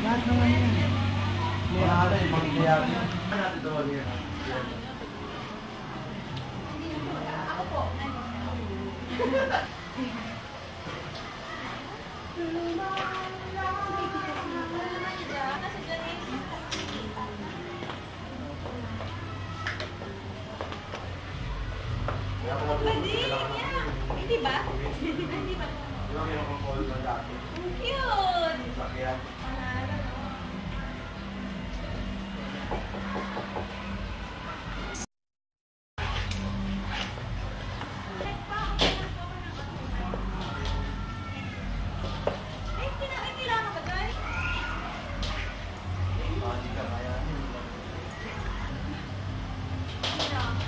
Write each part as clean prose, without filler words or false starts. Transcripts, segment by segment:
Lahat naman yan. Wala ka na, ibang kaya. Natin ito wala yan. Ako po. Pwede, yeah. Hindi ba? Hindi ba? Di ba mayroon kang call na dati? Cute! Sakyan.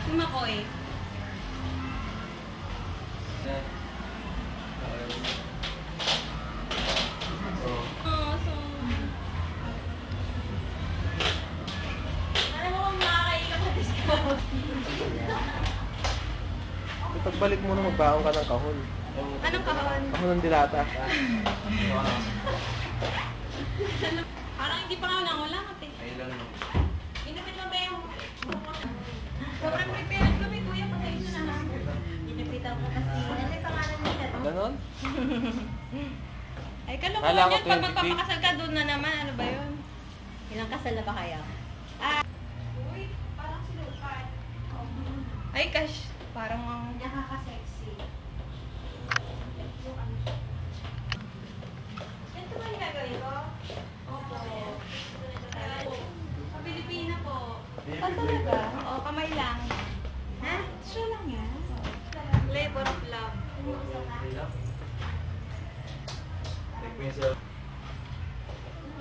Si Makoy. Pagbalik mo na magbaon ka ng kahon. Anong kahon? Kahon ng dilata. Parang hindi pa nga nangulangat eh. Ayun lang. Inapit lang ba yung... Sobrang prepared kami, kuya. Pasensya na ha. Inapitan ko kasi. Ano yung pangalan nila? Ganon? Ay, Kala kalukuhan ko yan. Pag 20K. magpapakasal ka doon na naman. Ano ba yun? Ilang kasal na ba kayo? Uy, parang sinukat. Ay, gosh. Parang ang... Nakaka-sexy. Ito ba yung gagawin ko? Opo. Sa Pilipina po. Ah, talaga? Oo, kamay lang. Ha? Siya lang yan? Labor of love.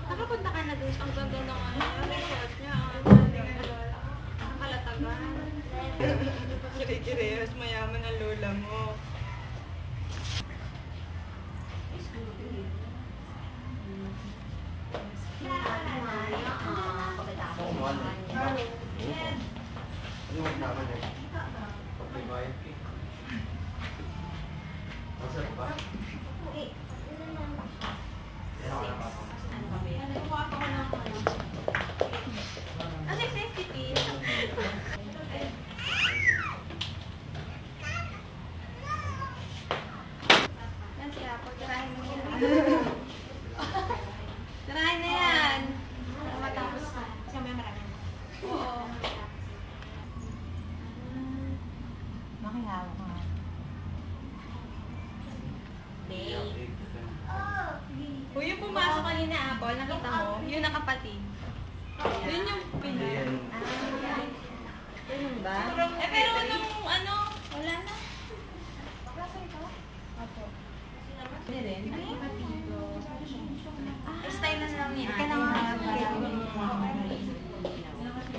Nakapunta ka na dun. Ang ganda ng resort niya. Ang kalatagan. Kiri-kirehas, mayaman ang lola mo. Ano yung naman eh? Pag-revive eh. Masarap ba? Yan ako na pa. Nagkuha pa ko ng ano. Ano yung safety pin? Yan siya po. Tirahin mo yan. Tirahin na yan. Para matapos na. Kasi may marami. Oo. Makihawa ka. Uy, yung pumasok kanina, Apple, nakita mo? Yung nakapatid. Yun yung Hindi yan. Ganun ba? Eh, pero nung ano, wala na. Hindi rin. Style na lang niya. Ika na nga.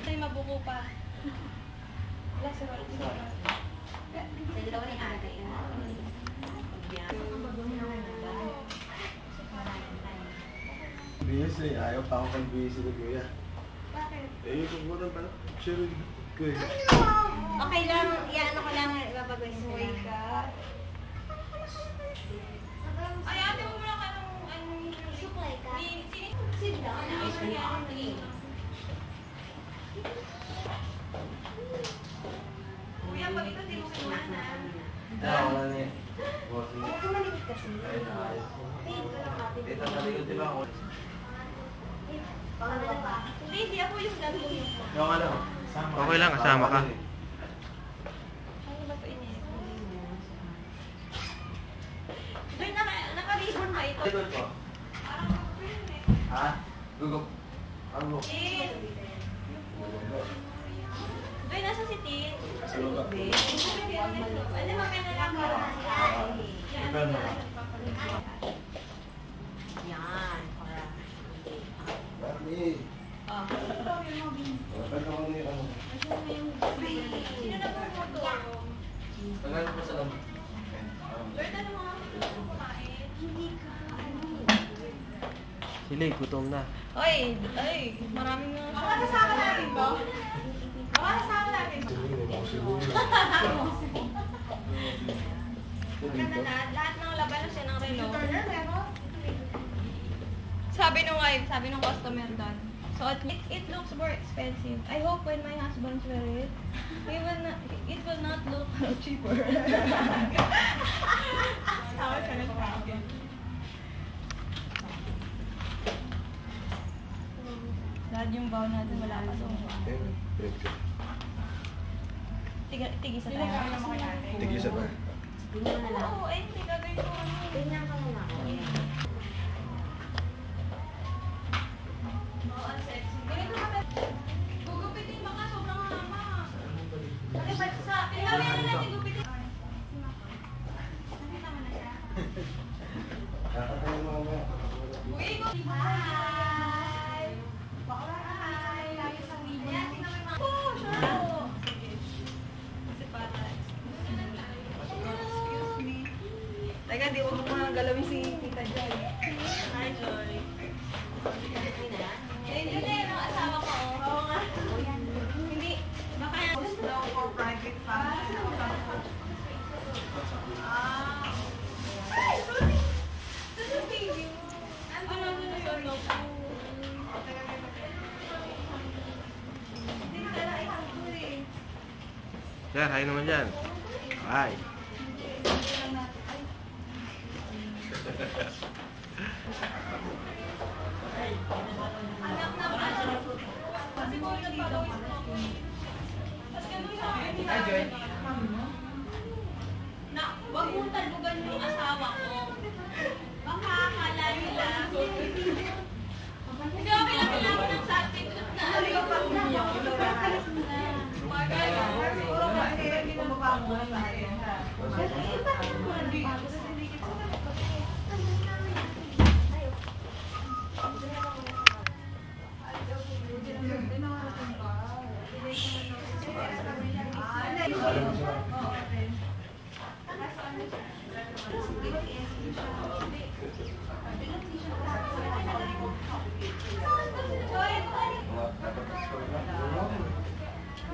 Ay, mabuko pa. Sa dalawa ni ate. Bihis eh. Ayaw pa akong pag-bihis ni Kuya. Bakit? Eh, yung pagbutan pa. Sure. Kuya. Okay lang, ano ko lang, ibabagoy sa Uy ka. Ay, ate mo muna ka ng ano Supply ka? Sit down. Kuya, pag ito, di mo kailangan. Wala na eh. Bossing. Huwag ka malikit kasi. Ayun na ayos. Pain ko lang ate. Ito sa likod, di ba? Pangalawa pa. Hindi, hindi ako yung gagawin mo. Yung ano? Okay lang, kasama ka. Ano ba ito ini? Doy, naka-ribbon ba ito? Likod ko. Parang yun eh. Ha? Gugok. Ano? Tin! Doy, nasa si Tin? Sa lupa. Ano, mamaya na lang para Iba na. Yan. Para. Barbie. Oh. Pag ako na yung ano. Sino na po mo? Tagal po sa lamang. Doy, ano mga kumain? Hindi ka. Sila, gutom na. Oy, ay, maraming mga... Makakasama natin ba? Makakasama natin ba? Maganda na, lahat ng laban na siya ng relo. sabi nung customer doon. So it looks more expensive. I hope when my husband wear it, it will not look cheaper. Tawa siya nagsabi. Dahil yung bow natin wala pa doon. Tigisa tayo. Tigisa ba? Ganyan na lang. Oo, ay hindi gagawin ko ano. Ganyan ka muna ako. Oo, ang sexy. Ganito ka ba? Gugupitin baka sobrang hama. Kasi ba't sa... Tingnan mo natin gugupitin. Nakita mo na siya? Kakatayin mo mamaya. Uy, go! Hi! Hi! Lagi sa video. Ayan, tingnan mo yung mga... Oh, sure! Sige. Kasi para... Excuse me. Teka, di huwag mo mga galawin si Tita Joy. Hi, Joy. Yun na yung asawa ko. Oo nga. Hindi, baka yan. Slow for private family. Ay, sorry. This is baby. Ano sorry po. Hindi ka na itang eh. Sir, hi naman dyan. Hi. Anak na ba? Kasi mo yung nagpapawis mo. Tapos ganun siya. Na, wag mong talugan yung asawa ko. Baka akala nila. Hindi, okay lang kailangan ng substitute na. Ano yung pag-umiyak? Siguro kasi bumaba mo na tayo. Kasi iba yung hindi.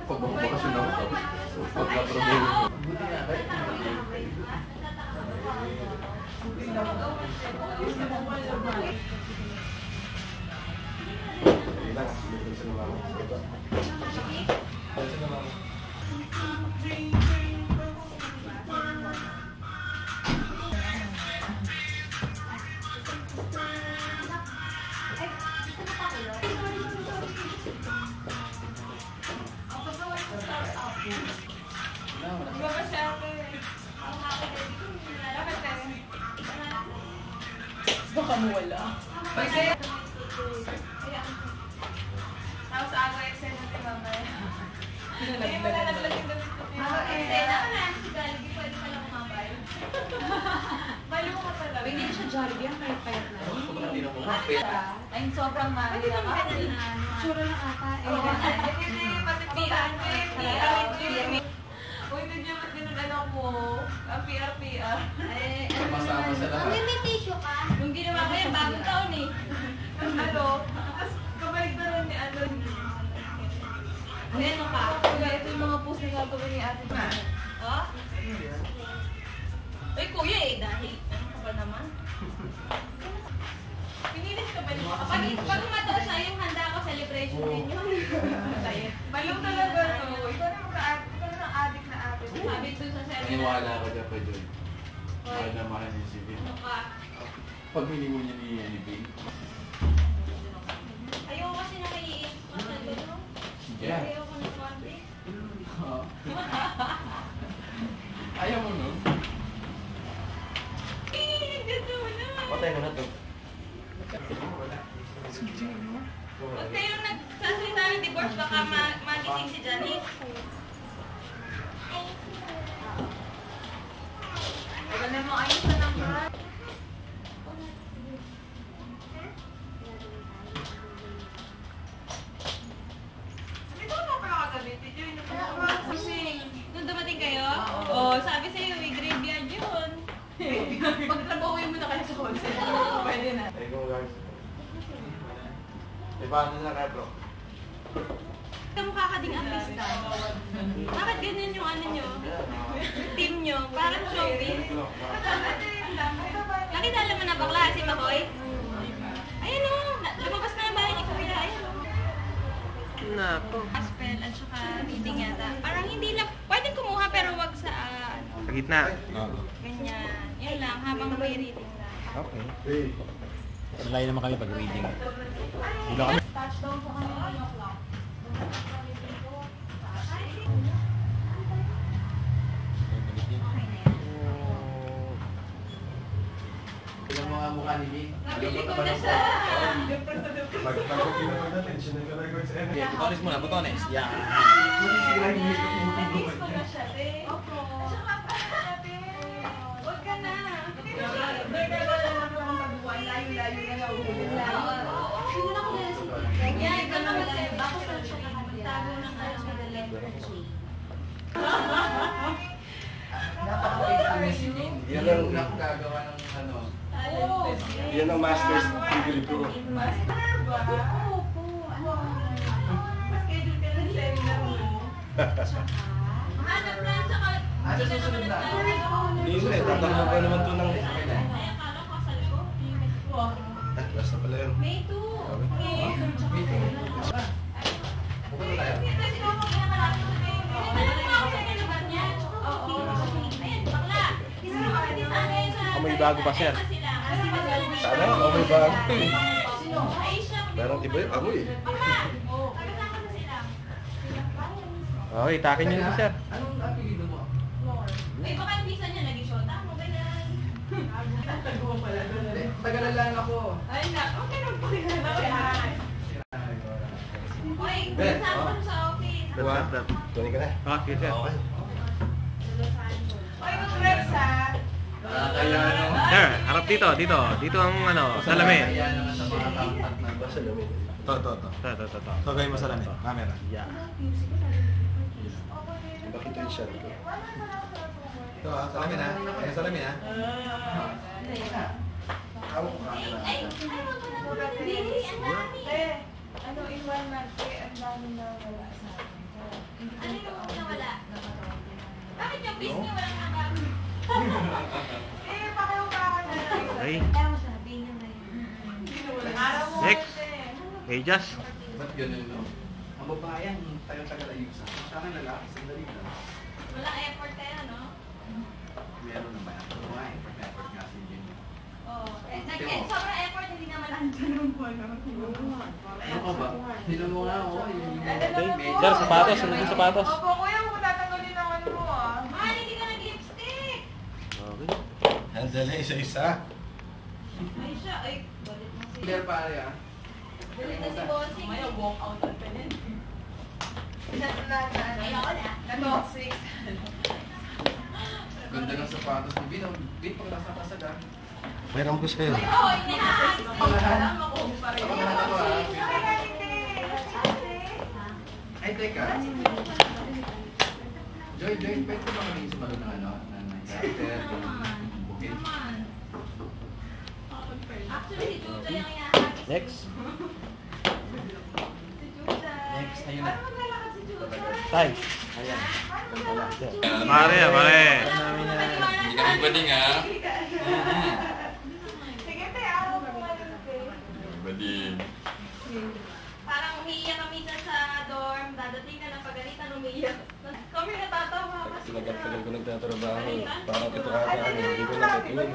Pag bakasyon ako tapos pagka-problema. Buti nga ba? Ilang, sumunod sa naman. Sa naman. Baka mo wala. Tapos ako excited natin mamaya. Hindi mo nalaglag yung damit ko. Excited ako na. Si Jollibee, pwede pa lang umabay. Malo ka pala. Hindi na siya Jollibee, ang payat-payat na. Ay, sobrang mahal na ka. Tsura lang ata. Hindi, pati PR. Uy, hindi niya ba't ganun anak mo? Ang PR. Masama sa lahat. May tissue ka? Yung ginawa ko yan, bagong taon eh. Tapos kabalik na rin ni ano. Ano ka? Ito yung mga post na gagawin ni ate. Ha? Uy, kuya eh, dahil. Ano ka ba naman? Pinilit ka ba niyo? Pag mataw siya, yung handa ko, celebration din yun. Baliw talaga to. Ikaw na adik na ate. Sabi to sa server. Naniwala ako dyan pa dyan. Mahal na mahal niya si Vin. Ano ka? Pag minimo niya ni Vin. Ayoko kasi nakaiis. Masyado, no? Yeah. Ayoko ng konti. Ayaw mo nun? Ganda mo naman. Patay mo na to. Huwag kayong nagsasalita ng divorce, baka magising si Janice. Wala mo, ayos na naman. Ito na pala kagabi, Tijoy. Nung dumating kayo? Oo. Sabi sa'yo, may graveyard yun. Pagtrabahuin mo na kayo sa call center. Pwede na. Ay, go guys. Paano na kaya bro? Kamukha ka ding artista. Bakit ganyan yung ano nyo? Team nyo? Parang showbiz. Nakilala mo na bakla si Makoy? Ayun o! Nako. Gospel at saka reading yata. Parang hindi lang, pwedeng kumuha pero wag sa Sa gitna. Oo. ganyan. Yun lang, habang may reading lang. Okay. Layo naman kami pag reading. Dito kami. Touchdown po kami 1 o'clock. Tignan mo nga ang mukha ni Jay. Nabili ko na siya. Butones muna, butones. Yan. Nabili ko na siya, te. Opo. Tsaka pa, te. Huwag ka na. Yan, ikaw naman sa'yo. Bako sa siya nakatago ng alam mo the letter J. Napaka-faithful si Jay. Yan lang una ako gagawa ng ano. Yan ang master's degree ko. Master ba? Opo. Schedule ka ng seminar mo. Hanap lang sa Ano susunod na? Hindi mo eh, tatanong ko naman to ng... Ay, akala ko kasal ko. Basta pala yun. May 2. Bukan na tayo. May bago pa siya. Sana, may bago. Meron iba yung amoy eh. Okay, takin nyo na sir. Anong apelido mo? Ay, baka yung visa niya naging shota mo, ganyan. Hindi, tagalan lang ako. Ay, na, okay lang po yan. Oy, Ben, kasama ko sa office. Tuloy ka na. Okay, sir. Oy, congrats ha. Kaya ano? Sir, harap dito, dito. Dito ang ano, salamin. Kaya naman sa mga accountant na ba? Salamin. To. Ito. So, gawin mo salamin. Camera. Yeah. Bakit yung shot ko? Ito ha, salamin ha. Ayan, salamin ha. Hawak mo camera. Ay, Lily, ang dami. Ano, in 1 month, ang dami na wala sa akin. Ano yung nawala? Bakit yung piece niya walang nagamit? Eh, pakiupakan na lang. Okay. Kaya mo sabihin niya na yun. Araw mo Next. kasi. Okay, Jazz. Ba't ganun, no? Ang babae ang tagal-tagal ayusan. Sa akin lalaki, sandali lang. Walang effort kaya, no? Meron naman ako. Mga effort nga si Jay. Oh, sobrang effort, hindi naman ang ganun po, no? Ano ka ba? Sino mo nga ako? Okay. Sir, sapatos. Ano yung sapatos? Opo, kuya, huwag mo tatanggalin ang ano mo ah. Mahal, hindi ka nag-lipstick! Okay. Handle na isa-isa. Ay siya, ay, balit mo si... Clear pare ah. Balit na si Bossing. May walk out at pa din. Ayoko na. Na-toxic. Ganda ng sapatos ni Bin. Bin, pag nasa kasag ah. Mayroon ko sa'yo. Ay, oh, inihahas. Alam ako pa rin. Kapag lahat ako ah. Kaya hindi. Ay, teka. Joy, pwede ba kami sumalo ng ano? Ng character, ng bukid? Naman. Actually, si Juja yung inahagis. Next. Si Juja. Next, ayun na. Paano maglalakad si Juja? Tay. Ayan. Paano maglalakad si Juja? Pare, pare. Hindi kami bading ah. Sige, te, araw mo nga din, te. Bading. Parang umiiyak kami sa dorm. Dadating ka ng pagalitan, umiiyak. Kami natatawa kasi. Tagal ko nagtatrabaho. Parang ito ata, hindi ko nakatulog.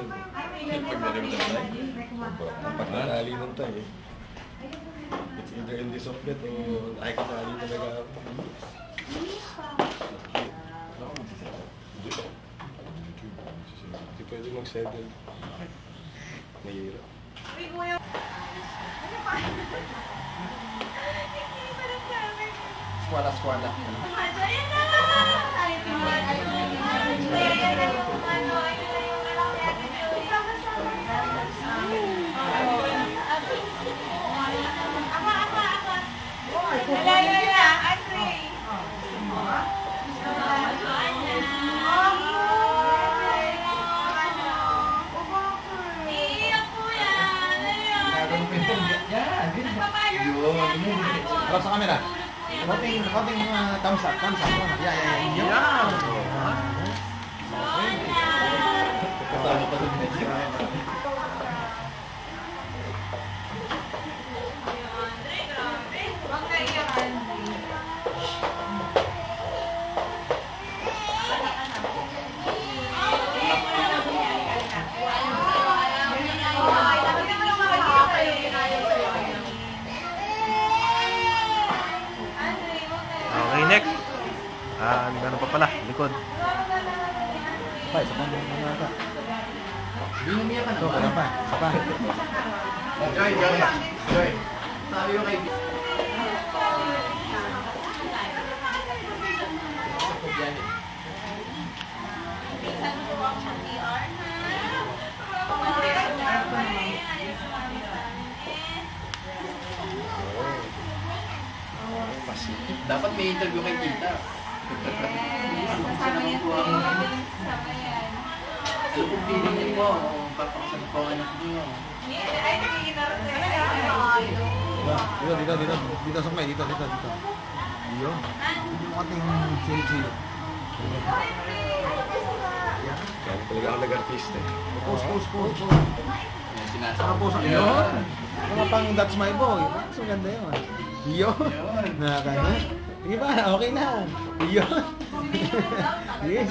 Pag natali nun tayo. It's either in this outfit o ay katali talaga ako. Hindi pwede mag-settle. Mahirap. Uy, kuya. Ano pa? Hindi pa rin sabi. Squala. Ayan na! Ay, Ayan na yung ano, ayun na yung alam natin. Ako. Lala, Andre. iiyak po yan! Ayun! Yan. Harap sa camera. Konting thumbs up. Yeah. Yeah! Kasama pa sa video. Andre, grabe! Huwag kaiyak, Andre. pa pala, likod. Pa, isa pang mga. Binumiya ka na Ito, ba? wala pa. Isa pa. Joy, Joy. Joy. Sabi ko kay... Sa kubyan eh. Dapat may interview kay Tita. Kasama yan po. Kasama yan. Ano kung feeling mo? Papakasan ko ang anak niyo. Ay, nakikinarap na yan. Dito, sukmay. Dito. Yun. Yung ating sili-sili. Kaya talaga ako nag-artista eh. Post. Yung sinasabi. Saka post ang yun. Mga pang That's My Boy. Mas maganda yun. Yun. Nakakano. Sige ba? Okay na. Yun.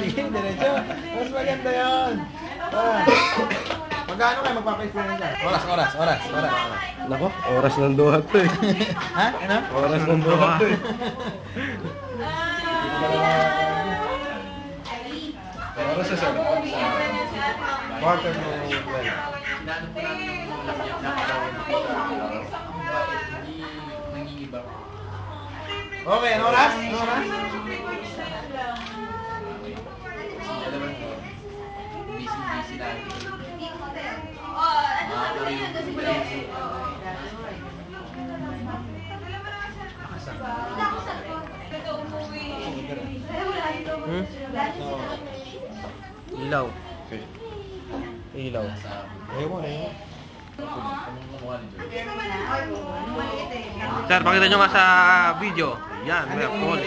Sige. Diretso. Mas maganda yun. Magkano kayo magpapa-experience dyan? Oras. Nako, oras ng duhat to eh. Ha? Ano? Oras ng duhat to eh. Oras sa sabi. Quarter to 12. Sinanap ko namin yung anak niya. Nakarawan ko sa... Hindi nangingiba. Okay, ano oras? Ano oras? Alam mo, busy natin. Ilaw. Okay. Ilaw. Ayaw mo. Sir, pakita nyo nga sa video. Yan, may phone.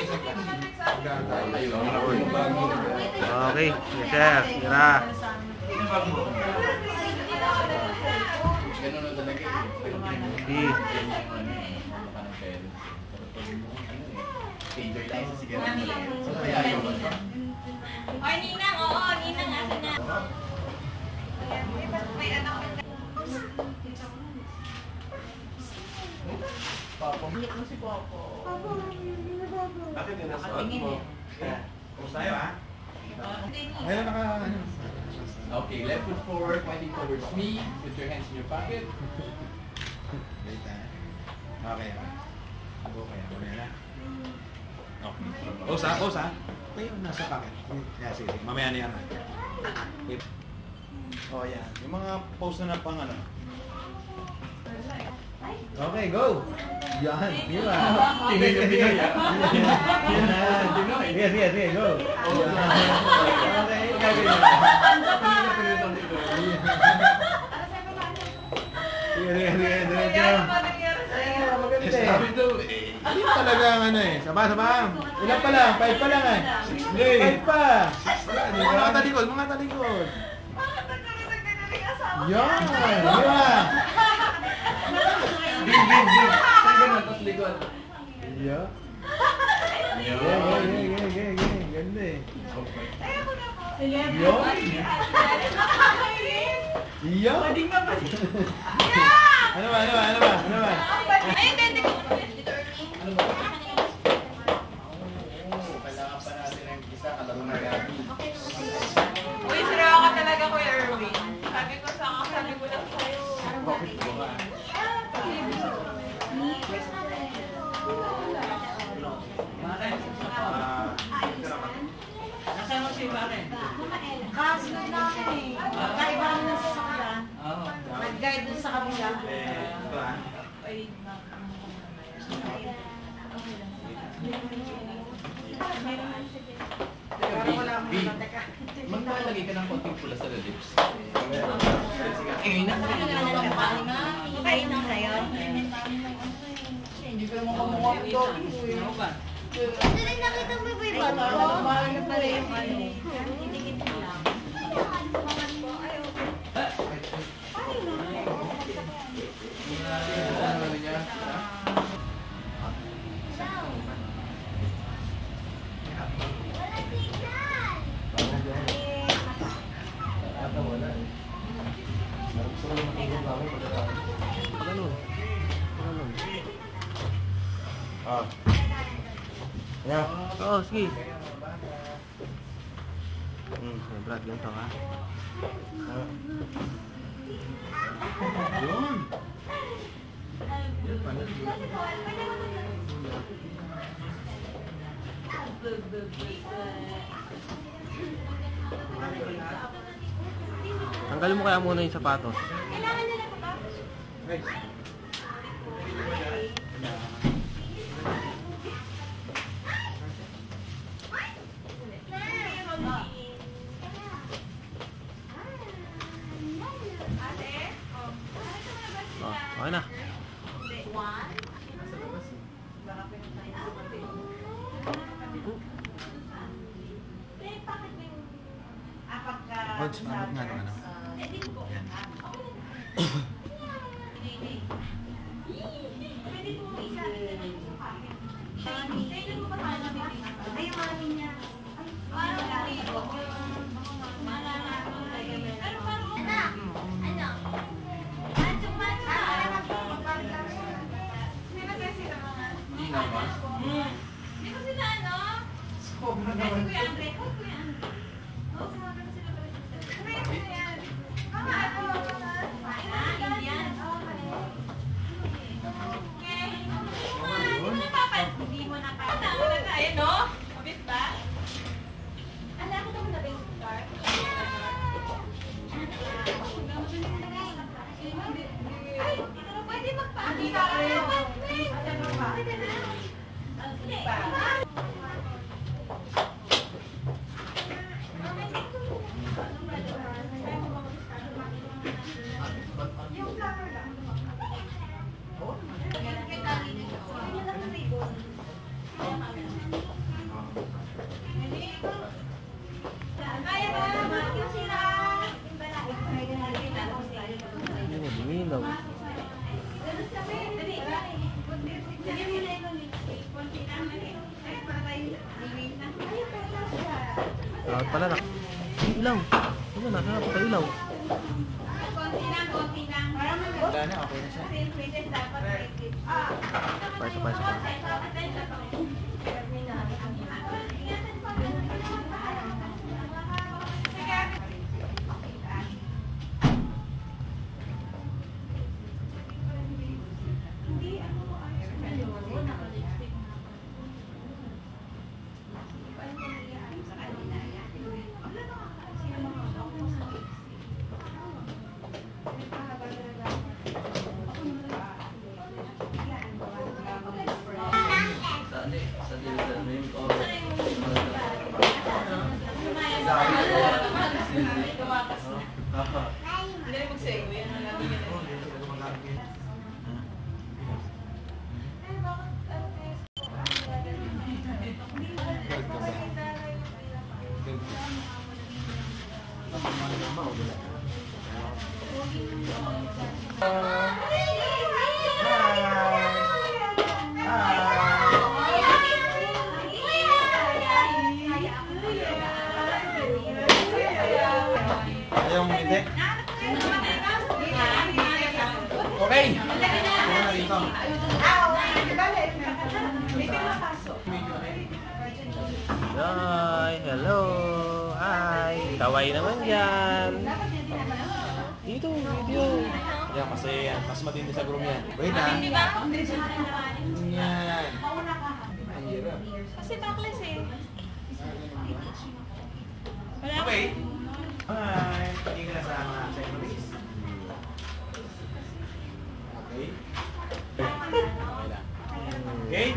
Okay, yes, sir. Tira. Ganun na talaga eh. Di. Enjoy lang sa sigaret. Oy, Ninang, oo, Ninang, asan na? May anak ko. Iyak mo si Popo. Bakit yun nasa Tingin mo? eh. Kumusta tayo, ha? Ayun, ano? Okay, left foot forward, pointing towards me. Put your hands in your pocket. Wait, ha? Okay. Go kaya. Mamaya na. Okay. Pause, ha? Tayo, nasa pocket. Yeah, sige. Mamaya na yan, ha? Oh, yan. Yung mga pose na pang ano. Okay, go! Yan, di ba? Sige, go! Okay, gagawin. Sige, diretso. Sabi daw eh. Hindi talaga ang ano eh. Saba. Ilan pa lang? 5 pa lang eh. 5 pa. Mga talikod. Yan! Di ba? Bing. Saan ganun? Tapos likod. Yan. Ganda eh. Yan. Ano ba? Ayun, hindi. Ano ba? Kailangan pa natin ng isa. Kalaro na gabi. Uy, sirawa ka talaga, Kuya Erwin. Sabi ko lang sa'yo. Bakit ko ba? Nasaan mo si Bakit? Kasunod namin eh. Kaiba kami ng sasakyan. Nag-guide dun sa kabila. Maglalagay ka ng konting pula sa lips. Kain lang sa'yo. Hindi ka naman kamukha ko daw. Ito rin nakita mo ba yung bato? Ano pala yung ano? Didikit mo lang. Ano niya? Ah. Yeah. Oh, sige. Brad, ganito ha. Yun. Yan pala. Tanggalin mo kaya muna yung sapatos. Kailangan nila ba ba? Guys. Oh, okay na. Odds, ano nga naman ako? Yan. Hindi ko sila ano? Kasi Kuya Andre. Kuya Andre. Oo, sumama na sila pala. Ano yan? Mga ano? Indian. Okay. Hindi mo napapansin. Hindi mo napapansin. Ayan, no? Mabit ba? Ala, ako naman na ba yung star? Ay, pwede magpa-hindi na kayo. Pwede na. Minaw. Tawag pala na. Ilaw. Ano na? Hanap ko ilaw. Wala na, okay na siya. Pasa. Hindi rin mag-segue. Yan ang lagi yan. Ayaw mo hindi? Okay. Ano na dito? Hi, hello. Hi. Kaway naman yan. Dito, video. Yan, kasi yan. Mas matindi sa groom yan. Wait na. Hindi ba? Yan. Ang hirap. Kasi backless eh. Wala ko. Okay. Hi. Hindi ka na sa mga secondaries. Okay. Okay lang. Okay?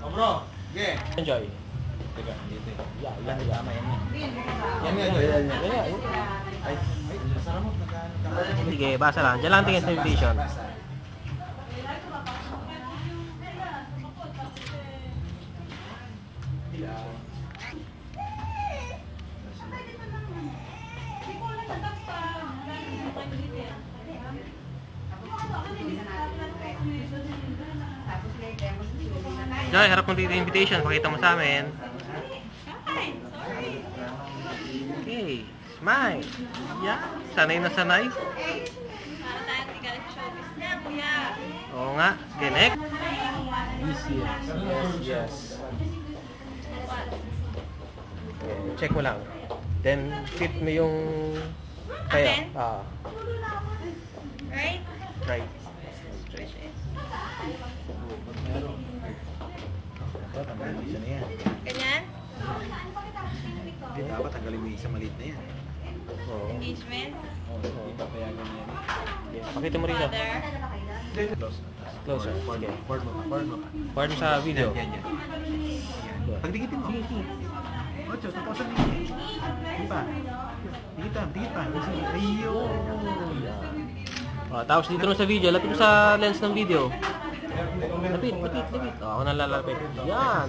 O bro. Okay. Enjoy. Teka, dito eh. Yan, tama yan. Yan nga, yan. Ay, sarap mo. Sige, basa lang. Diyan lang tingin sa invitation. Joy, harap mo dito yung invitation. Pakita mo sa amin. Ay, sorry. Okay. Smile. Yeah. Sanay na sanay. Para tayong tigal sa showbiz na, kuya. Oo nga. Okay, next. Yes. Okay, check mo lang. Then, fit mo yung tayo. Atin? Right? Right. Dapat tanggalin mo isa na yan. Ganyan? Hindi, dapat tanggalin mo yung isa maliit na yan. Oo. Engagement? Hindi papayagan yan. Pakita mo rito. Father? Close. Closer. Okay. Forward mo pa. Forward mo pa. Forward mo sa video. Yan. Pagdikitin mo. Ocho, tapusan mo. Dikit pa. Dikit pa. Ayun. Tapos dito naman sa video, lapit mo sa lens ng video. Lapit. Ako na lalapit. Yan.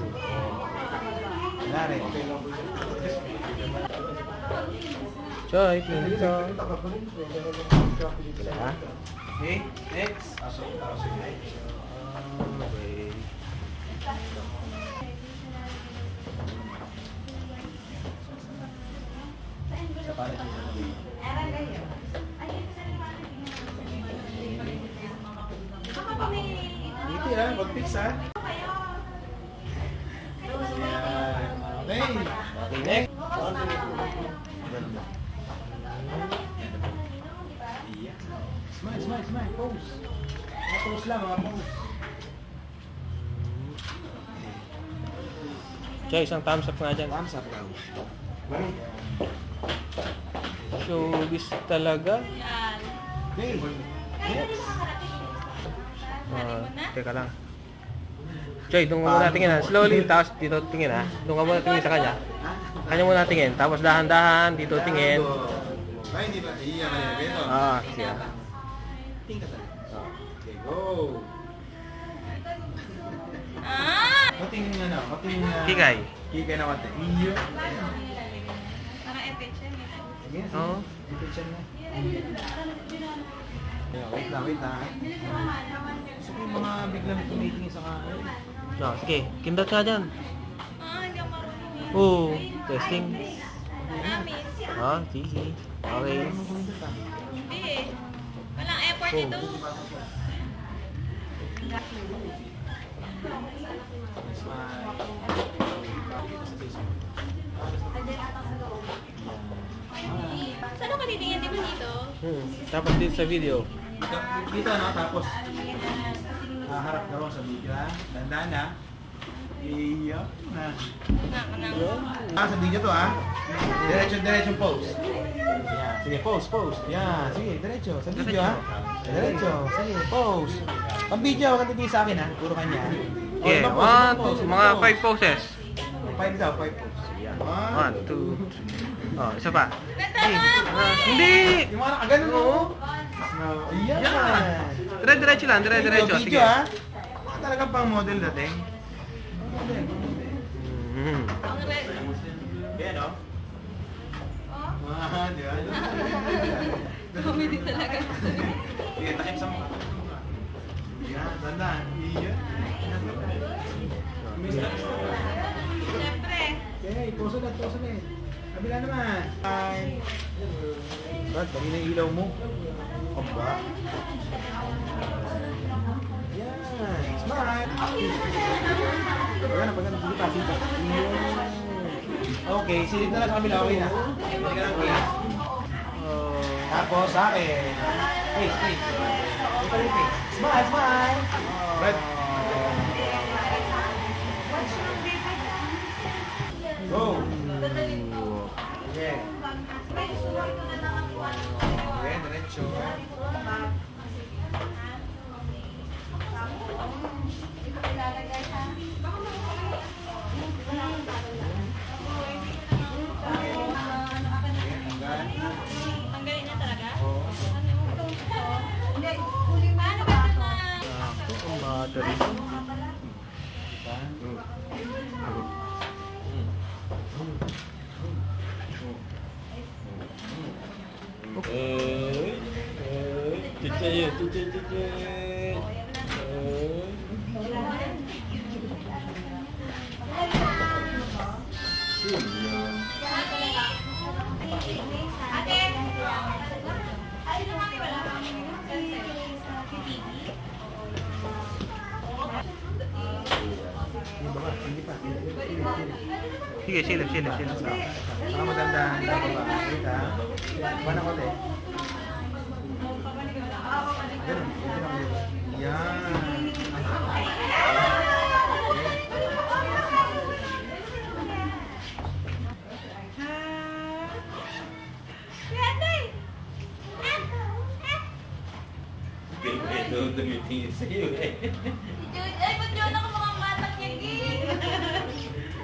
Lari. Choy, dito. Ha? Okay, next. Okay. Sa palit mo. Dito yan, mag-fix ha. Yan. Okay. Okay, next. Ganun ba? Iya. Smile. Pose. Mga pose lang, mga pose. Choy, isang thumbs up nga dyan. Thumbs up daw. Bari. Showbiz talaga. Yan. Okay. Next. Teka lang. Choy, doon ka muna tingin ha. Slowly, tapos dito tingin ha. Doon ka muna tingin sa kanya. Kanya muna tingin. Tapos dahan-dahan, dito tingin. Ay, hindi ba? Iya ka nilagay ito. Siya. Tingin ka talaga. Okay, go. Mating ano? Mating... Kikay. Kikay na wate. Iyo. Parang epic yan. Sige, sige. Oo. Detention na. Yeah, wait lang. Gusto ko yung mga biglang tumitingin sa kanan. No, sige. Kindat ka dyan. Hindi ako marunong. Oo. Testing. Promise. Sige. Okay. Hindi. Walang effort ito. Saan ako titingin? Di ba dito? Tapos dito sa video. Dito ano, tapos harap na rin sa video ha. Dandaan na. Iyo na. Sa video to ha. Diretso pose. Yan. Sige, pose. Yan. Sige, diretso. Sa video ha. Diretso. Sige, pose. Pag video, huwag kang titingin sa akin ha. Puro kanya. Okay, ibang 1, pose, 2, mga 5 poses. 5 daw, 5 pose. Yan. 1, 2, isa pa. Hindi! Yung mga nakaganon mo. Yan. Dire-diretso lang, dire-diretso. Sige. Video ha. Talagang pang model dating. Ang red. Yan o. Di ba? Comedy talaga. Sige, takip sa mukha. Yan, tandaan. Iyan. Siyempre. Okay, puso na. Kabila naman. Bye. Brad, kanina yung ilaw mo. Aba. Yan. Smile. Pagana. Sige pa. Okay, silip na lang sa kabila. Okay na. Hindi ka lang case. Tapos sa akin. Face. Ito yung face. Smile. Brad. Go. Yeah. Okay, diretso. Tanggalin niya talaga? Oo. Paano ba ito na... Ang battery. Ate! Ay, lumaki wala. Hindi pa. Sige, silip. Saka magandaan na baba. Wait ha. Paano ko ulit? Ganun. Yan. Ito, tumitingin sa'yo eh. Ay, ba't yun ako mukhang batang yagi?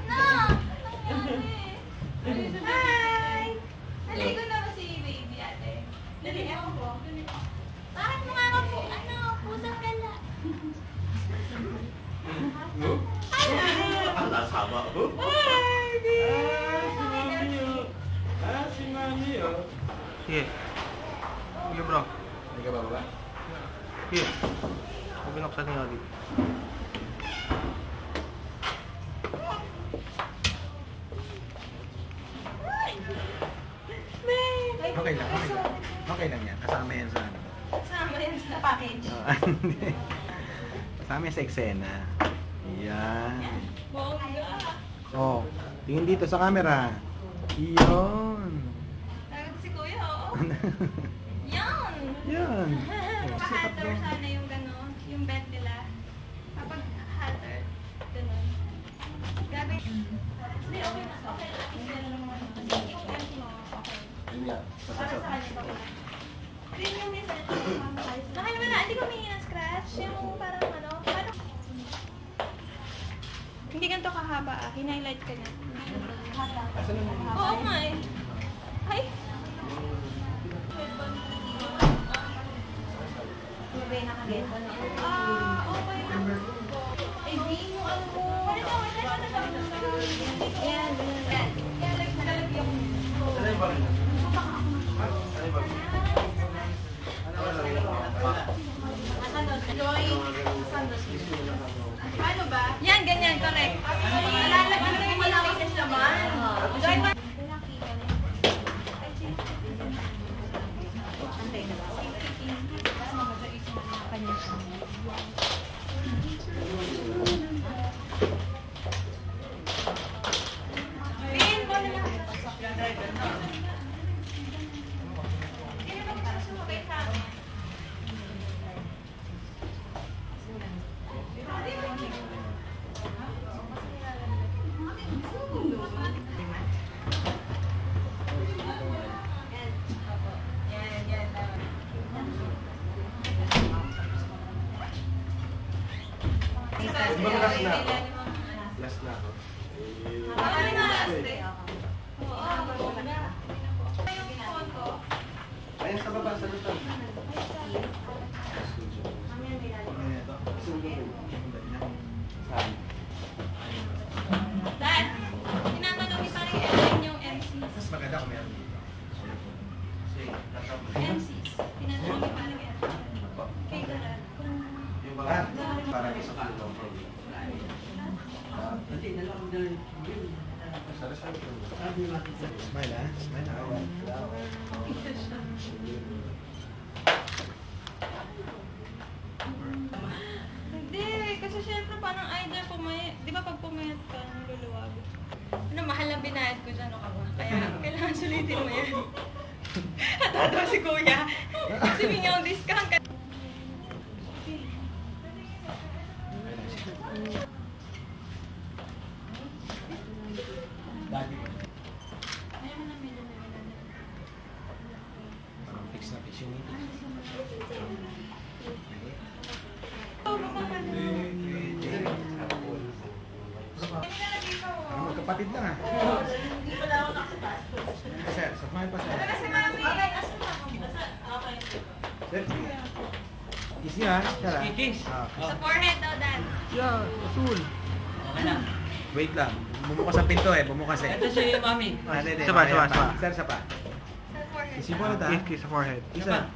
Ano? Hi! Naligo na ba si baby ate? Naligo po. Bakit mo nga po, pusang gala? Ang lasama ko. Hi, Si Mami oh. Sige. Sige bro. Hindi ka bababa? Sige. Binuksan niyo dito. Okay lang. Okay lang yan. Kasama yan sa ano. Kasama yan sa package. Kasama yan sa eksena. Yan. Bongga. Oh, tingin dito sa camera. Iyon. Nagod si kuya, oo. Yan! Yan. Oh, set up Naka-halter doon. sana yung gano'n, yung bed nila. Kapag halter, gano'n. Grabe. Hindi, okay na. Okay na. Hindi na naman. Empty mo, okay. Yun nga. Para sa kanya pa pala. Premium din sa Nakaya naman na, hindi ko humingi ng scratch. Yung parang ano, paano? Hindi ganito kahaba ah. Hinighlight ka na. Oo nga eh. Ay! Okay na okay lang. Eh, di mo alam mo. Yan, yan. Yan, nagsalagyan ko. Ano yung bagay? Ano yung bagay? Ano ba? Yan, ganyan, correct. Nalalagyan na yung malaki sa laman. Last na ako. Ayun sa baba, sa lupa. Dad, tinatanong ni parang airline yung MCs. Mas maganda kung meron dito. MCs. Tinatanong ni parang airline. Kay Dad. Yung mga parang isa ko yung problem. Smile ha? Smile ha? Hindi, kasi syempre parang either pumayat. Di ba pag pumayat ka, naluluwag. Ano, mahal na binayad ko dyan, ano ka ba? Kaya kailangan sulitin mo yan. Natatawa si kuya. Kasi mingaw discount ka. Dati. Parang fix na fix yung meeting. Parang magkapatid lang ha. Hindi pala ako nakasapas. Sir, smile pa sir. Kasi mami, okay, asan na ako? Okay. Sir, kiss niya ha? Sir ha? Kiss. Sa forehead daw, Dad. Yeah, usul. Wait lang. Bumukas ang pinto eh. Bumukas eh. Ito si Mami. Saba. Sir, sapa. Sa forehead. Kiss mo ulit ha? Kiss sa forehead. Isa.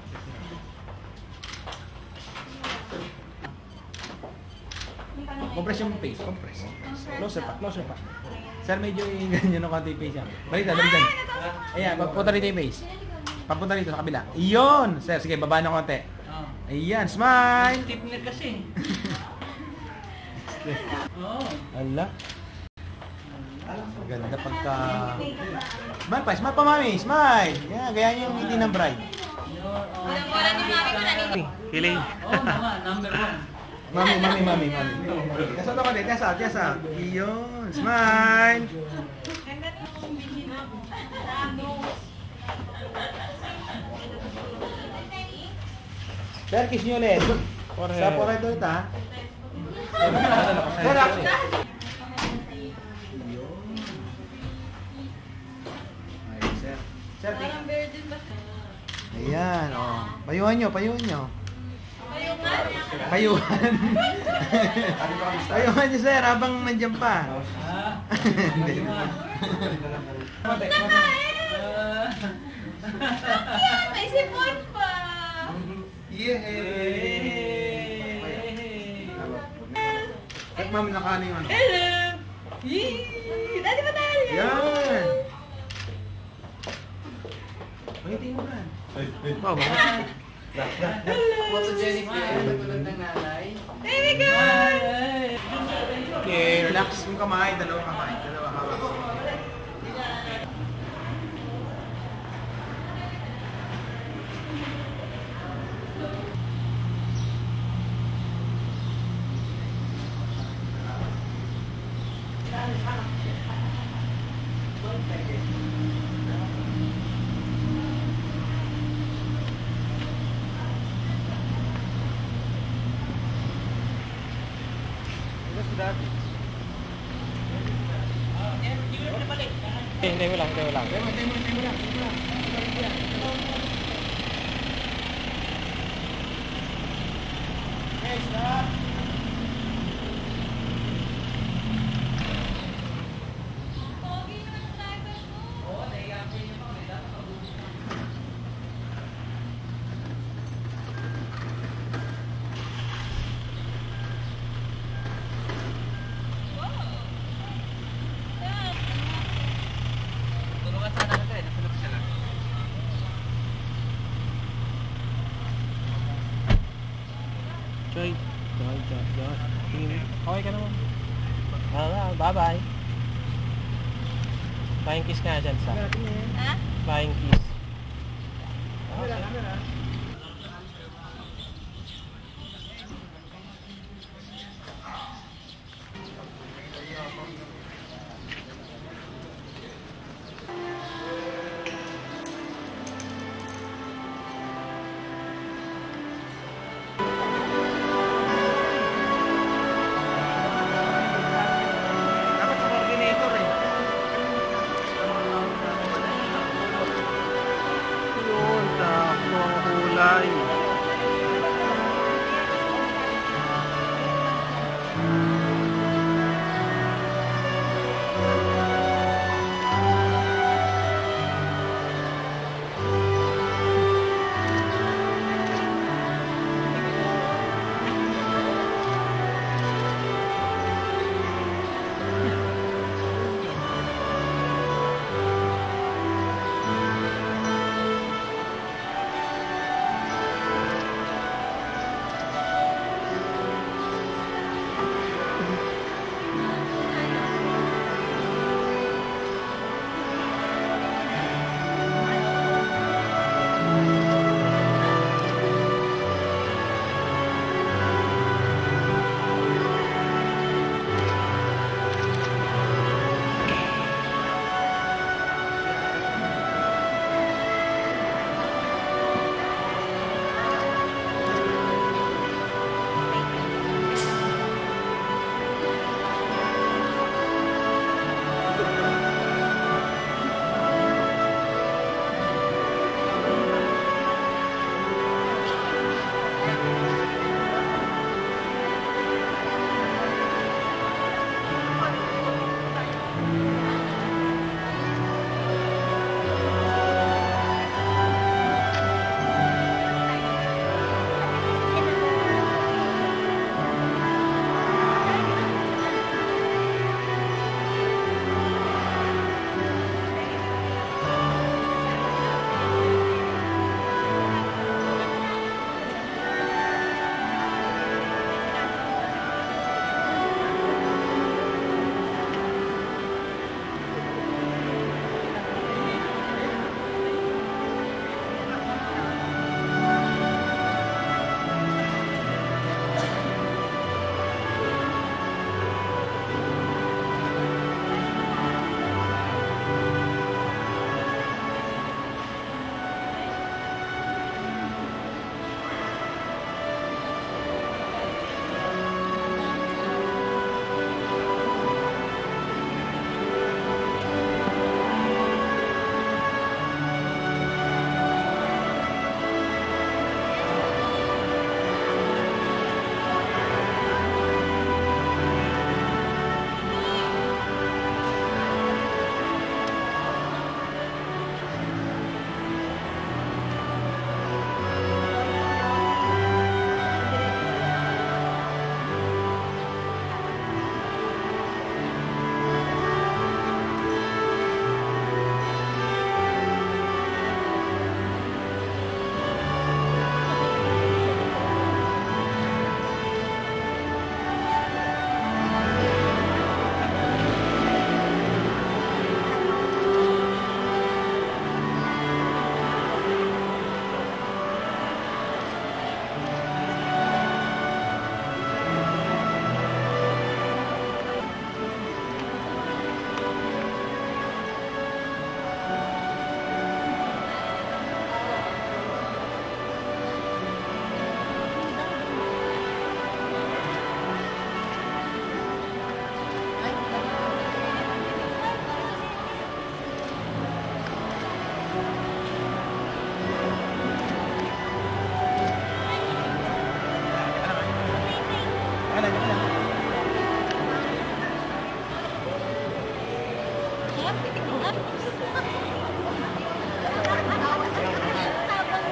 Compress yung face. Compress. Closer pa. Sir, medyo ganyan yung konti yung face niya. Balikan. Ayan, papunta rito yung face. Papunta rito sa kabila. Iyon! Sir, sige, baba ng konti. Ayan, smile! Tip na kasi. Oo. Ala. Maganda pagka... Smile pa, smile pa mami, smile! Yan, ganyan yung ngiti ng bride. Walang bola ni mami ko naninig. Kiling. Oo naman, number 1. Mami. Yes out ako din, yes out. Iyon, smile! Ganda nung bigin ako. Sir, kiss nyo ulit. Forehead. Sa forehead ulit ha. Sir, action! Ayun, sir. Sir, Parang virgin ba? ayan, oh. Payuhan nyo. Ayun nga. Payuhan. Payuhan nyo, sir, habang nandiyan pa. Hindi. May sipon pa. Yay! At mami, nakaano yung ano? Hello! Yee! Dati ba tayo? Yan! Pangitin mo ba? Wow, bakit? Photogenic yan, natulad ng nanay. Baby girl! Okay, relax yung kamay, dalawa hawak. Hindi mo lang. Okay, stop! Pogi naman ang driver mo. Tulungan sana natin, nasulog siya lang. Joy. Tingin. Okay ka naman. Bye-bye. Flying kiss nga dyan sa. Ha? Flying kiss. Dapat sa coordinator eh. Yun, sakto ang huli.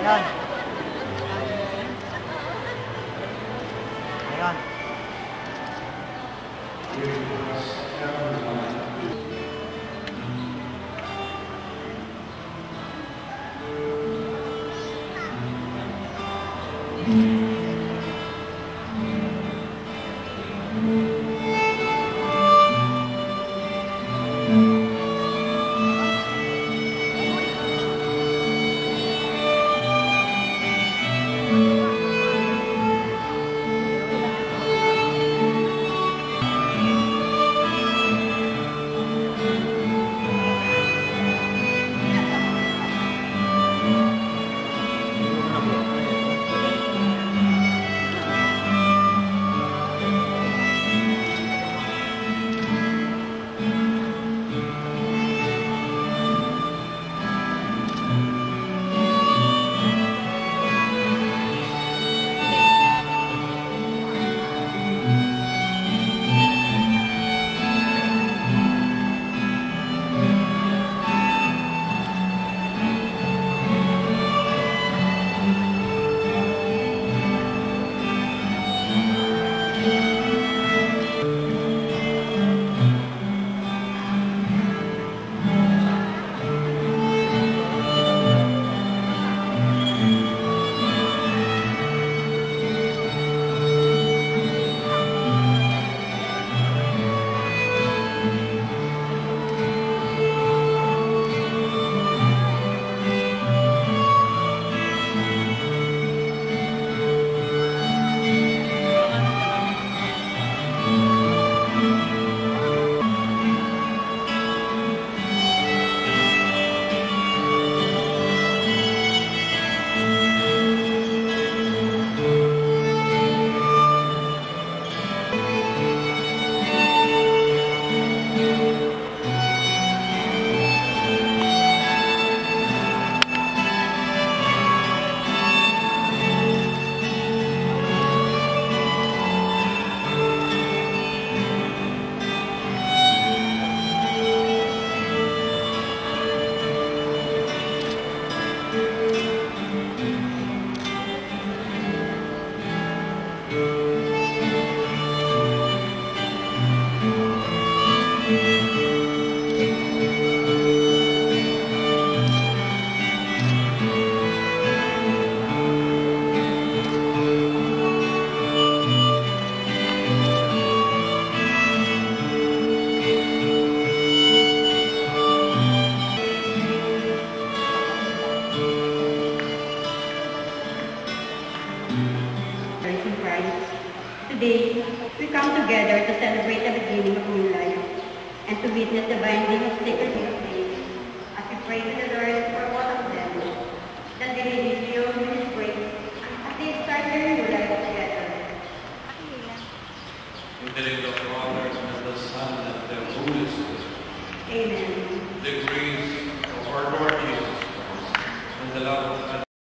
Ayan. Ayan. Today, we come together to celebrate the beginning of new life and to witness the binding of sacred days as we pray to the Lord for all of them, that they may